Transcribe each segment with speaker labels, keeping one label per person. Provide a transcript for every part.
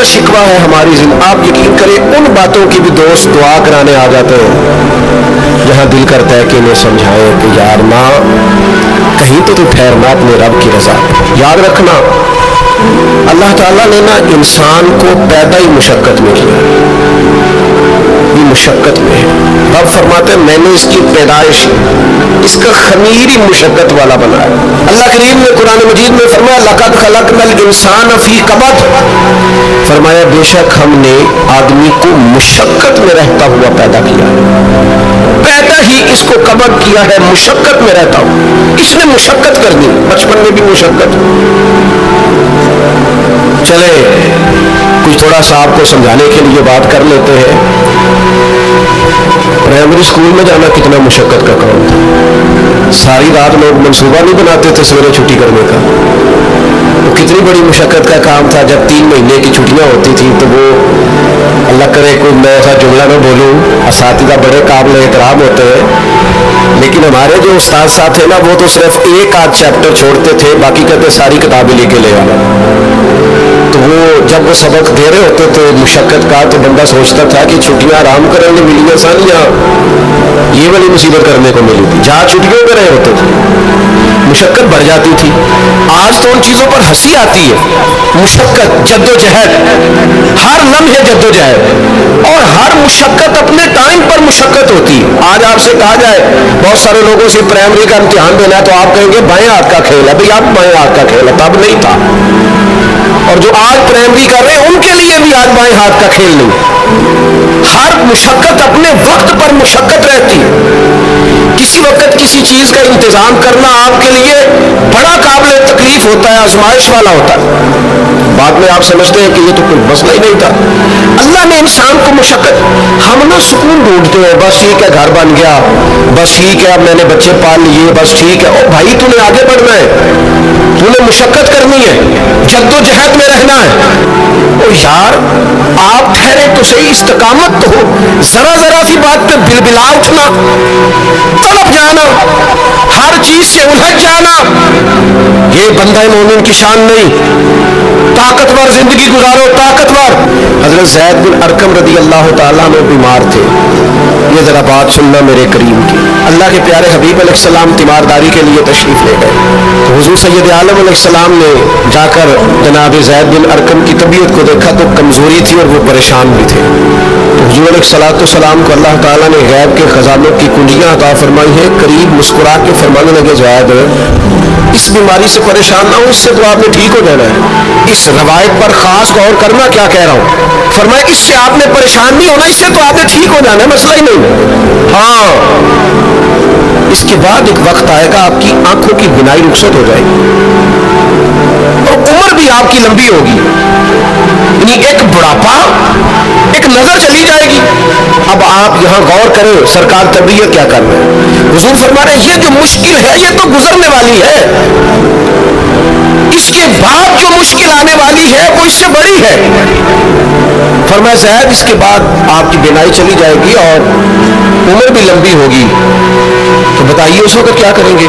Speaker 1: اتنا شکوہ ہے ہماری زندگی، آپ یقین کریں ان باتوں کی بھی دوست دعا کرانے آ جاتے ہیں جہاں دل کرتا ہے کہ انہیں سمجھائیں کہ یار ماں کہیں تو ٹھہرنا اپنے رب کی رضا۔ یاد رکھنا اللہ تعالیٰ نے نا انسان کو پیدا ہی مشقت میں کیا، یہ مشقت میں ہے۔ رب فرماتے ہیں میں نے اس کی پیدائش، اس کا خمیر ہی مشقت والا بنایا۔ اللہ کریم نے قرآن مجید میں فرمایا لقد خلقنا الانسان فی کبد، فرمایا بے شک ہم نے آدمی کو مشقت میں رہتا ہوا پیدا کیا، پیدا ہی اس کو کبد کیا ہے، مشقت میں رہتا ہوں، اس نے مشقت کرنی، بچپن میں بھی مشقت۔ چلے کچھ تھوڑا سا آپ کو سمجھانے کے لیے بات کر لیتے ہیں۔ پرائمری اسکول میں جانا کتنا مشقت کا کام تھا، ساری رات لوگ منصوبہ نہیں بناتے تھے سویرے چھٹی کرنے کا، وہ کتنی بڑی مشقت کا کام تھا۔ جب 3 مہینے کی چھٹیاں ہوتی تھیں تو وہ اللہ کرے کوئی میں ایسا جملہ نہ بولوں، اساتذہ بڑے قابل احترام ہوتے ہیں، لیکن ہمارے جو استاد صاحب تھے نا وہ تو صرف ایک آدھ چیپٹر چھوڑتے تھے، باقی کہتے ساری کتابیں لے کے لے آنا۔ تو وہ جب وہ سبق دے رہے ہوتے تھے مشقت کا تو بندہ سوچتا تھا کہ چھٹیاں آرام کرنے ملی ہیں سن یا یہ والی مصیبت کرنے کو ملی تھی، جہاں چھٹیوں میں رہے ہوتے تھے مشقت بڑھ جاتی تھی۔ آج تو ان چیزوں پر ہنسی آتی ہے، مشقت، جد و جہد، ہر لمحے جد و جہد، اور ہر مشقت اپنے ٹائم پر مشقت ہوتی ہے۔ آج آپ سے کہا جائے بہت سارے لوگوں سے پرائمری کا امتحان دینا ہے تو آپ کہیں گے بائیں ہاتھ کا کھیل ہے، بھائی آپ بائیں ہاتھ کا کھیل ہے، تب نہیں تھا، اور جو آج پرائمری کر رہے ہیں ان کے لیے بھی آج بائیں ہاتھ کا کھیل نہیں۔ ہر مشقت اپنے وقت پر مشقت رہتی ہے، کسی وقت کسی چیز کا انتظام کرنا آپ کے لیے بڑا قابل تکلیف ہوتا ہے، آزمائش والا ہوتا ہے، بعد میں آپ سمجھتے ہیں کہ یہ تو کوئی مسئلہ ہی نہیں تھا۔ اللہ نے انسان کو مشقت، ہم نا سکون ڈھونڈتے ہیں، بس ٹھیک ہے گھر بن گیا، بس ٹھیک ہے اب میں نے بچے پال لیے، بس ٹھیک ہے۔ او بھائی تو نے آگے بڑھنا ہے، تو نے مشقت کرنی ہے، جد و جہد میں رہنا ہے۔ او یار آپ ٹھہرے تو صحیح، استقامت تو ہو، ذرا ذرا سی بات پہ بلبلا اٹھنا، تڑپ جانا، ہر چیز سے الجھ جانا، یہ بندہ مومن کی شان نہیں۔ طاقتور زندگی گزارو، طاقتور۔ حضرت زید بن ارقم رضی اللہ تعالیٰ عنہ بیمار تھے، یہ ذرا بات سننا میرے کریم کی۔ اللہ کے پیارے حبیب علیہ السلام تیمارداری کے لیے تشریف لے گئے تو حضور سید عالم علیہ السلام نے جا کر جناب زید بن ارقم کی طبیعت کو دیکھا تو کمزوری تھی اور وہ پریشان بھی تھے۔ تو حضور علیہ السلام کو اللہ تعالیٰ نے غیب کے خزانوں کی کنجیاں عطا فرمائی ہیں، قریب مسکرا کے فرمانے لگے زید اس بیماری سے پریشان نہ ہو، اس سے تو آپ نے ٹھیک ہو جانا ہے۔ اس روایت پر خاص غور کرنا کیا کہہ رہا ہوں، فرمایا اس سے آپ نے پریشان نہیں ہونا، اس سے تو آپ نے ٹھیک ہو جانا ہے، مسئلہ ہی نہیں۔ ہاں اس کے بعد ایک وقت آئے گا آپ کی آنکھوں کی بینائی رخصت ہو جائے گی اور عمر بھی آپ کی لمبی ہوگی، یعنی ایک بڑھاپا، ایک نظر چلی جائے گی۔ اب آپ یہاں غور کریں سرکار طبیعت کیا کر رہے ہیں۔ حضور فرما رہے ہیں یہ جو مشکل ہے یہ تو گزرنے والی ہے، اس کے بعد جو مشکل آنے والی ہے وہ اس سے بڑی ہے۔ فرمایا زید اس کے بعد آپ کی بینائی چلی جائے گی اور عمر بھی لمبی ہوگی، تو بتائیے اس وقت کیا کریں گے۔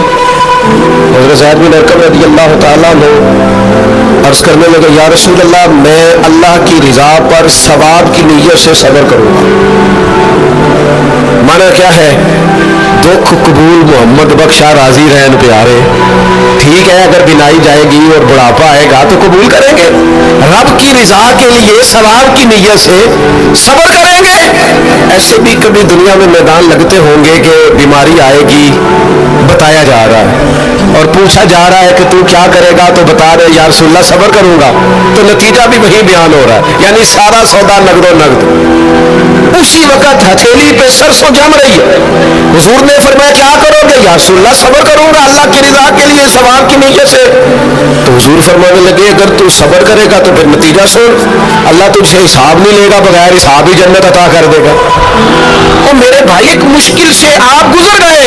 Speaker 1: حضرت زید بن ارقم رضی اللہ تعالیٰ عنہ عرض کرنے لگے یا رسول اللہ میں اللہ کی رضا پر ثواب کی نیت سے صبر کروں گا۔ مانا کیا ہے، دکھ قبول محمد بخشا راضی رہن پیارے، ٹھیک ہے اگر بینائی جائے گی اور بڑھاپا آئے گا تو قبول کریں گے، رب کی رضا کے لیے ثواب کی نیت سے صبر کریں گے۔ ایسے بھی کبھی دنیا میں میدان لگتے ہوں گے کہ بیماری آئے گی، بتایا جا رہا ہے اور پوچھا جا رہا ہے کہ تو کیا کرے گا، تو بتا رہے یا رسول اللہ صبر کروں گا، تو نتیجہ بھی وہی بیان ہو رہا ہے، یعنی سارا سودا نقد و نقد۔ اسی وقت ہتھیلی پہ سرسوں جم رہی ہے، حضور نے فرمایا کیا کرو گے، یا رسول اللہ صبر کروں گا اللہ کی رضا کے لیے ثواب کی نیت سے۔ تو حضور فرمانے لگے اگر تو صبر کرے گا تو پھر نتیجہ سن، اللہ تجھ سے حساب نہیں لے گا، بغیر حساب ہی جنت عطا کر دے گا۔ اور میرے بھائی ایک مشکل سے آپ گزر گئے،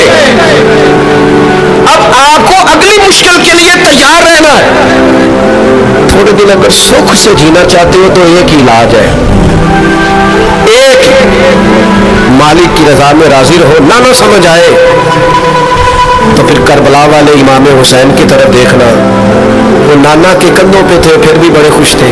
Speaker 1: اب آپ کو اگلی مشکل کے لیے تیار رہنا ہے۔ تھوڑے دن اگر سکھ سے جینا چاہتے ہو تو ایک ہی علاج ہے، ایک مالک کی رضا میں راضی رہو، نہ سمجھ آئے تو پھر کربلا والے امام حسین کی طرف دیکھنا، وہ نانا کے کندھوں پہ تھے پھر بھی بڑے خوش تھے،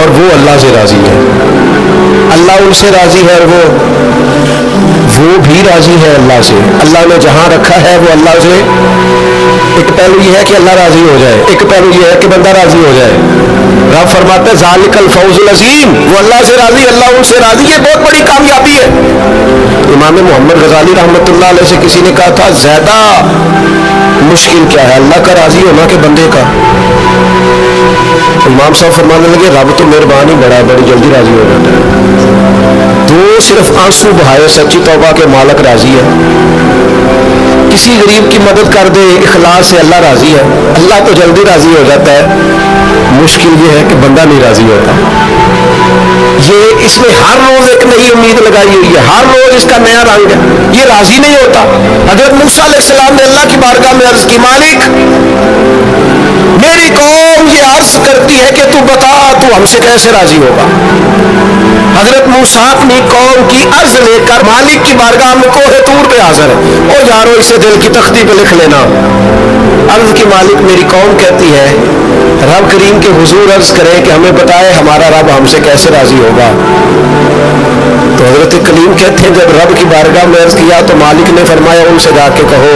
Speaker 1: اور وہ اللہ سے راضی ہے. اللہ ان سے راضی ہے اور وہ بھی راضی ہے اللہ سے. اللہ نے جہاں رکھا ہے وہ اللہ سے. ایک پہلو یہ ہے کہ اللہ راضی ہو جائے, ایک پہلو یہ ہے کہ بندہ راضی ہو جائے. رب فرماتے ہیں ذالک الفوز العظیم, وہ اللہ سے راضی, اللہ ان سے راضی, یہ بہت بڑی کامیابی ہے. امام محمد غزالی رحمۃ اللہ علیہ سے کسی نے کہا تھا زیادہ مشکل کیا ہے, اللہ کا راضی ہونا کہ بندے کا؟ امام صاحب فرمانے لگے رب تو مہربانی بڑا ہے, بڑی جلدی راضی ہو جاتا ہے. تو صرف آنسو بہائے سچی توبہ کے مالک راضی ہے. کسی غریب کی مدد کر دے اخلاص سے, اللہ راضی ہے. اللہ تو جلدی راضی ہو جاتا ہے, مشکل یہ ہے کہ بندہ نہیں راضی ہوتا. یہ اس نے ہر روز ایک نئی امید لگائی ہوئی ہے, ہر روز اس کا نیا رنگ ہے, یہ راضی نہیں ہوتا. حضرت موسیٰ علیہ السلام نے اللہ کی بارگاہ میں عرض کی مالک میری قوم یہ عرض کرتی ہے کہ تو بتا تو ہم سے کیسے راضی ہوگا. حضرت موسیٰ اپنی قوم کی عرض لے کر مالک کی بارگاہ میں کوہ طور پہ حاضر ہے. او یارو اسے دل کی تختی پہ لکھ لینا. عرض کی مالک میری قوم کہتی ہے رب کریم کے حضور عرض کرے کہ ہمیں بتائے ہمارا رب ہم سے کیسے راضی ہوگا. تو حضرت کلیم کہتے ہیں جب رب کی بارگاہ میں عرض کیا تو مالک نے فرمایا ان سے جا کے کہو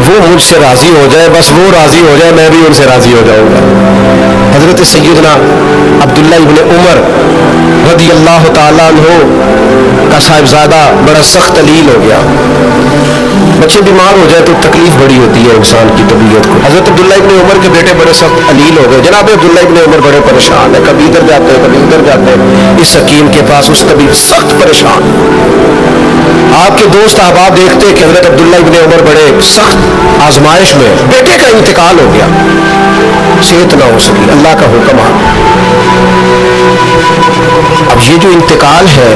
Speaker 1: وہ مجھ سے راضی ہو جائے, بس وہ راضی ہو جائے میں بھی ان سے راضی ہو جاؤں گا. حضرت سیدنا عبداللہ ابن عمر رضی اللہ تعالیٰ عنہ کا صاحبزادہ بڑا سخت علیل ہو گیا. بچے بیمار ہو جائے تو تکلیف بڑی ہوتی ہے انسان کی طبیعت کو. حضرت عبداللہ ابن عمر کے بیٹے بڑے سخت علیل ہو گئے. جناب عبداللہ ابن عمر بڑے پریشان ہیں, کبھی ادھر جاتے ہیں کبھی ادھر جاتے ہیں, اس حکیم کے پاس اس طبیب سخت پریشان. آپ کے دوست احباب دیکھتے کہ حضرت عبداللہ ابن عمر بڑے سخت آزمائش میں, بیٹے کا انتقال ہو گیا, صحت نہ ہو سکی, اللہ کا حکم آ. اب یہ جو انتقال ہے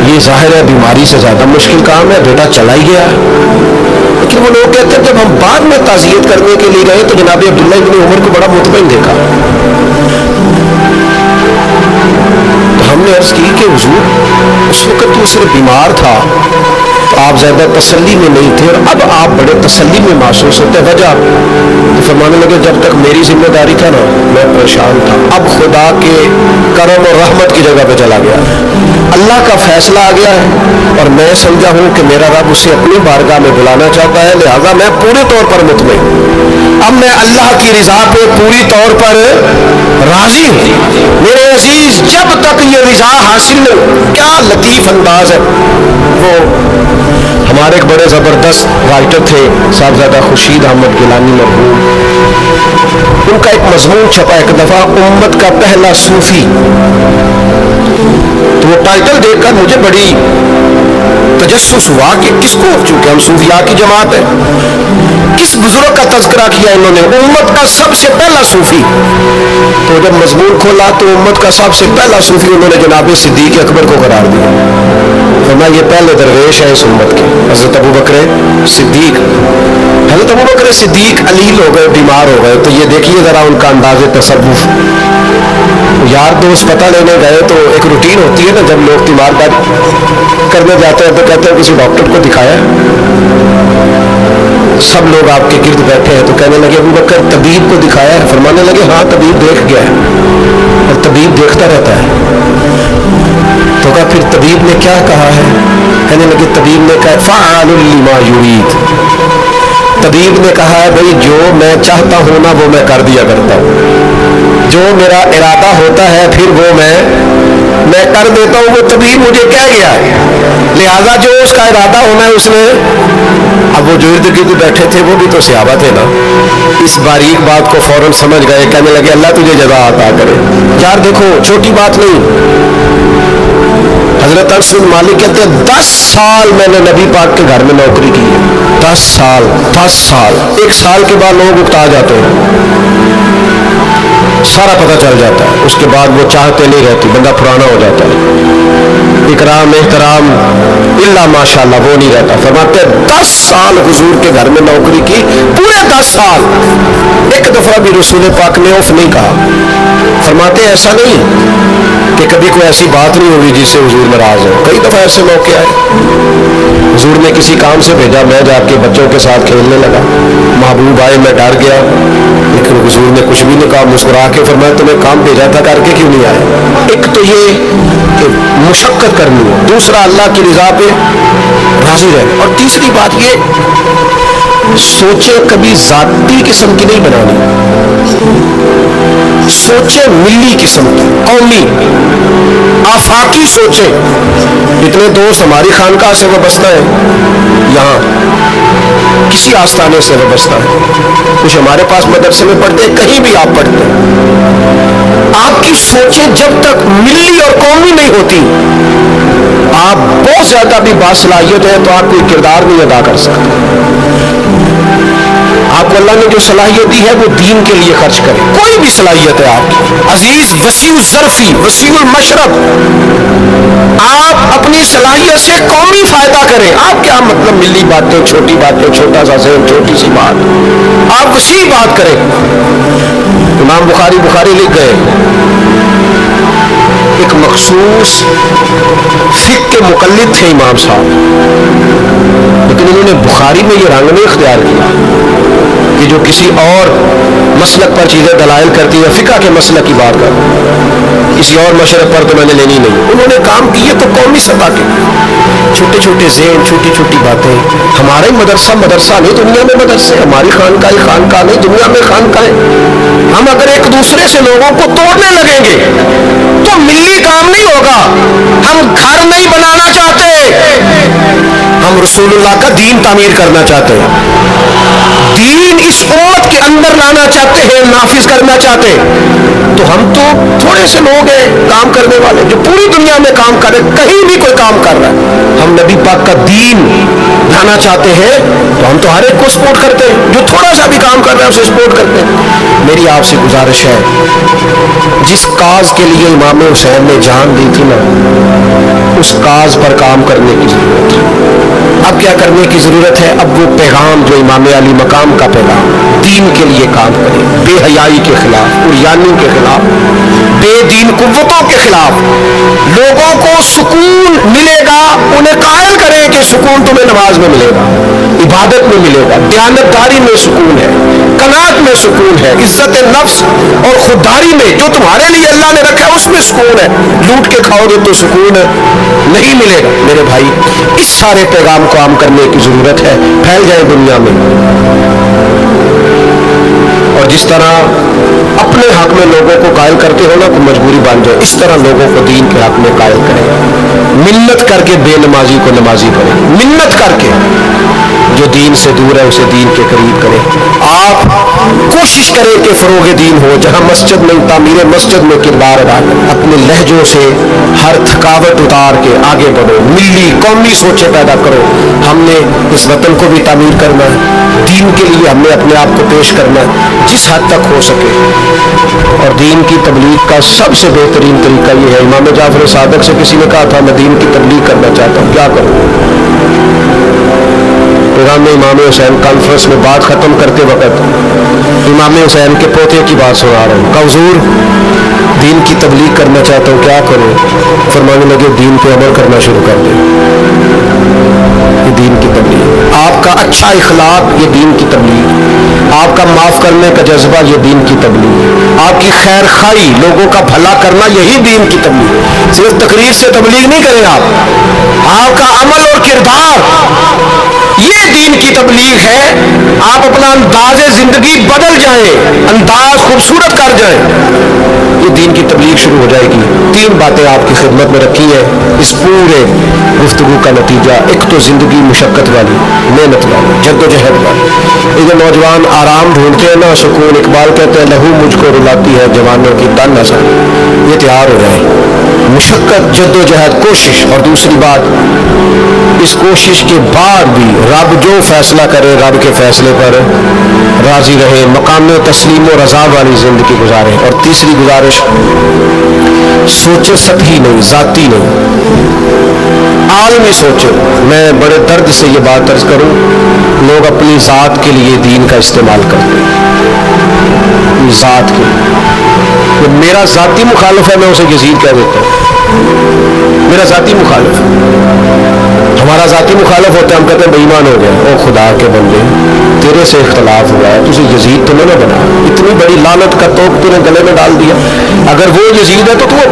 Speaker 1: یہ ظاہر ہے بیماری سے زیادہ مشکل کام ہے, بیٹا چلا ہی گیا. لیکن وہ لوگ کہتے ہیں جب ہم بعد میں تعزیت کرنے کے لیے گئے تو جناب عبداللہ ابن عمر کو بڑا مطمئن دیکھا. تو ہم نے عرض کی کہ حضور اس وقت تو صرف بیمار تھا تو آپ زیادہ تسلی میں نہیں تھے اور اب آپ بڑے تسلی میں محسوس ہوتے, وجہ تو فرمانے لگے جب تک میری ذمہ داری تھا نا میں پریشان تھا, اب خدا کے کرم اور رحمت کی جگہ پہ چلا گیا, اللہ کا فیصلہ آ گیا ہے اور میں سمجھا ہوں کہ میرا رب اسے اپنی بارگاہ میں بلانا چاہتا ہے, لہذا میں پورے طور پر مطمئن. اب میں اللہ کی رضا پہ پوری طور پر راضی ہوں. میرے عزیز جب تک یہ رضا حاصل نہیں, کیا لطیف انداز ہے. وہ ہمارے ایک بڑے زبردست رائٹر تھے صاحبزادہ خورشید احمد گیلانی مرحوم, ان کا ایک مضمون چھپا ایک دفعہ امت کا پہلا صوفی. تو وہ ٹائٹل دیکھ کر مجھے بڑی تجسس ہوا کہ کس کو, چونکہ ہم صوفیاء کی جماعت ہے, کس بزرگ کا تذکرہ کیا انہوں نے, امت کا سب سے پہلا صوفی. تو جب مضمون کھولا تو امت کا سب سے پہلا صوفی انہوں نے جناب صدیق اکبر کو قرار دیا. فرمایا یہ پہلے درویش ہے اس امت کے, حضرت ابو بکر صدیق. حضرت ابو بکر صدیق علیل ہو گئے, بیمار ہو گئے. تو یہ دیکھیے ذرا ان کا انداز تصوف. یار دوست پتہ لینے گئے تو ایک روٹین ہوتی ہے نا, جب لوگ تیمارداری کرنے جاتے ہیں تو کہتے ہیں کسی ڈاکٹر کو دکھایا. سب لوگ آپ کے گرد بیٹھے ہیں تو کہنے لگے ابو بکر طبیب کو دکھایا ہے. فرمانے لگے ہاں طبیب دیکھ گیا ہے اور طبیب دیکھتا رہتا ہے. تو کہا پھر طبیب نے کیا کہا ہے؟ کہنے لگے طبیب نے کہا فعال لما یرید. طبیب نے کہا ہے بھائی جو میں چاہتا ہوں نا وہ میں کر دیا کرتا ہوں, جو میرا ارادہ ہوتا ہے پھر وہ میں کر دیتا ہوں. وہ طبیب مجھے کہہ گیا ہے, لہذا جو اس کا ارادہ ہونا ہے اس میں. اب وہ جو ارد گرد بیٹھے تھے وہ بھی تو صحابہ تھے نا, اس باریک بات کو فوراً سمجھ گئے. کہنے لگے اللہ تجھے جزا عطا کرے. یار دیکھو چھوٹی بات نہیں. حضرت انس بن مالک کہتے ہیں 10 سال میں نے نبی پاک کے گھر میں نوکری کی ہے. 10 سال 10 سال. 1 سال کے بعد لوگ اکتا جاتے ہیں, سارا پتہ چل جاتا ہے. اس کے بعد وہ چاہتے نہیں رہتی, بندہ پرانا ہو جاتا ہے. اکرام احترام الا ماشاءاللہ وہ نہیں رہتا. فرماتے 10 سال حضور کے گھر میں نوکری کی, پورے 10 سال ایک دفعہ بھی رسول پاک نے اف نہیں کہا. فرماتے ایسا نہیں کہ کبھی کوئی ایسی بات نہیں ہوئی جس سے حضور ناراض ہو. کئی دفعہ ایسے موقع آئے, حضور نے کسی کام سے بھیجا, میں جا کے بچوں کے ساتھ کھیلنے لگا, محبوب آئے, میں ڈر گیا, لیکن حضور نے کچھ بھی نہیں کہا, مسکرا کے فرمایا تمہیں کام بھیجا تھا کر کے کیوں نہیں آئے. ایک تو یہ کہ مشقت کرنی ہے, دوسرا اللہ کی رضا پہ راضی رہے, اور تیسری بات یہ سوچیں کبھی ذاتی قسم کی نہیں بنانی, سوچیں ملی قسم کی, قومی آفاقی سوچیں. اتنے دوست ہماری خانقاہ سے وابستہ ہیں, یہاں کسی آستانے سے وابستہ ہے, کچھ ہمارے پاس مدرسے میں پڑھتے ہیں, کہیں بھی آپ پڑھتے ہیں. آپ کی سوچیں جب تک ملی اور قومی نہیں ہوتی, آپ بہت زیادہ بھی باصلاحیت ہیں تو آپ کوئی کردار نہیں ادا کر سکتے. آپ کو اللہ نے جو صلاحیت دی ہے وہ دین کے لیے خرچ کریں. کوئی بھی صلاحیت ہے آپ کی عزیز, وسیع الظرفی, وسیع المشرب, آپ اپنی صلاحیت سے قومی فائدہ کریں. آپ کیا مطلب ملی باتیں, چھوٹی باتیں, چھوٹا سا ذہن, چھوٹی سی بات, آپ وسیع بات کریں. امام بخاری لکھ گئے, ایک مخصوص فقہ کے مقلد تھے امام صاحب, لیکن انہوں نے بخاری میں یہ رنگ نہیں اختیار کیا کہ جو کسی اور مسلک پر چیزیں دلائل کرتی ہے, فقہ کے مسلک کی بات کر, کسی اور مشرق پر تو میں نے لینی نہیں. انہوں نے کام کیے تو قومی سطح کے, چھوٹے چھوٹے ذہن, چھوٹی چھوٹی باتیں. ہمارا ہی مدرسہ نہیں, دنیا میں مدرسے, ہماری خانقاہ نہیں, دنیا میں خانقاہیں. ہم اگر ایک دوسرے سے لوگوں کو توڑنے لگیں گے تو ملی کام نہیں ہوگا. ہم گھر نہیں بنانا چاہتے, ہم رسول اللہ کا دین تعمیر کرنا چاہتے ہیں, دین اس امت کے اندر لانا چاہتے ہیں, نافذ کرنا چاہتے ہیں. تو ہم تو تھوڑے سے لوگ ہیں کام کرنے والے جو پوری دنیا میں کام کر رہے, کہیں بھی کوئی کام کر رہا ہے. ہم نبی پاک کا دین لانا چاہتے ہیں تو ہم تو ہر ایک کو سپورٹ کرتے ہیں, جو تھوڑا سا بھی کام کر رہا ہے اسے سپورٹ کرتے ہیں. میری آپ سے گزارش ہے, جس کاز کے لیے امام حسین نے جان دی تھی نا, اس کاز پر کام کرنے کی ضرورت ہے. اب کیا کرنے کی ضرورت ہے؟ اب وہ پیغام جو امام علی مقام کا پیغام, دین کے لیے کام کریں, بے حیائی کے خلاف, عریانی کے خلاف, بے دین قوتوں کے خلاف. لوگوں کو سکون ملے گا, انہیں قائل کریں کہ سکون تمہیں نماز میں ملے گا, عبادت میں ملے گا, دیانتداری میں سکون ہے, قناعت میں سکون ہے, عزت نفس اور خودداری میں جو تمہارے لیے اللہ نے رکھا ہے اس میں سکون ہے. لوٹ کے کھاؤ گے تو سکون نہیں ملے گا. میرے بھائی, اس سارے پیغام کو عام کرنے کی ضرورت ہے, پھیل جائے دنیا میں. اور جس طرح اپنے حق میں لوگوں کو قائل کرتے ہو نا, کوئی مجبوری بن جائے, اس طرح لوگوں کو دین کے حق میں قائل کریں. منت کر کے بے نمازی کو نمازی کریں, منت کر کے. جو دین سے دور ہے اسے دین کے قریب کریں. آپ کوشش کریں کہ فروغ دین ہو, جہاں مسجد میں تعمیر مسجد میں کردار ادا کریں. اپنے لہجوں سے ہر تھکاوٹ اتار کے آگے بڑھو, ملی قومی سوچیں پیدا کرو. ہم نے اس وطن کو بھی تعمیر کرنا ہے, دین کے لیے ہم نے اپنے آپ کو پیش کرنا ہے جس حد تک ہو سکے. اور دین کی تبلیغ کا سب سے بہترین طریقہ یہ ہے, امام جعفر صادق سے کسی نے کہا تھا میں دین کی تبلیغ کرنا چاہتا ہوں, کیا کروں؟ پیغام امام حسین کانفرنس میں بات ختم کرتے وقت امام حسین کے پوتے کی بات سنا رہا ہوں. کہا حضور دین کی تبلیغ کرنا چاہتا ہوں, کیا کروں؟ فرمانے لگے دین پہ عمل کرنا شروع کر دیں. یہ دین کی تبلیغ, آپ کا اچھا اخلاق یہ دین کی تبلیغ, آپ کا معاف کرنے کا جذبہ یہ دین کی تبلیغ, آپ کی خیر خواہی, لوگوں کا بھلا کرنا یہی دین کی تبلیغ. صرف تقریر سے تبلیغ نہیں کریں آپ کا عمل اور کردار یہ دین کی تبلیغ ہے. آپ اپنا انداز زندگی بدل جائیں, انداز خوبصورت کر جائیں, یہ دین کی تبلیغ شروع ہو جائے گی. 3 باتیں آپ کی خدمت میں رکھی ہیں اس پورے گفتگو کا نتیجہ. ایک تو زندگی مشقت والی, محنت والی, جد و جہد والی. یہ نوجوان آرام ڈھونڈتے ہیں نا, سکون, اقبال کہتے ہیں لہو مجھ کو رلاتی ہے جوانوں کی تن نظر. یہ تیار ہو جائے, مشقت, جد و جہد, کوشش. اور دوسری بات, اس کوشش کے بعد بھی رب جو فیصلہ کرے رب کے فیصلے پر راضی رہے, مقام تسلیم و رضا والی زندگی گزارے. اور تیسری گزارش, سوچے سطحی نہیں، ذاتی نہیں، عالمی سوچے. میں بڑے درد سے یہ بات عرض کروں، لوگ اپنی ذات کے لیے دین کا استعمال کرتے ہیں، ذات کے لیے. میرا ذاتی مخالف ہے، میں اسے یزید کہہ دیتا ہوں، میرا ذاتی مخالف ہے. ہمارا ذاتی مخالف ہوتا ہے، ہم کہتے ہیں بے ایمان ہو گیا. او خدا کے بندے، تیرے سے اختلاف ہوا ہے، تجھے یزید تو نہ بنا، اتنی بڑی لعنت کا توپ تیرے گلے میں ڈال دیا. اگر وہ یزید ہے تو تو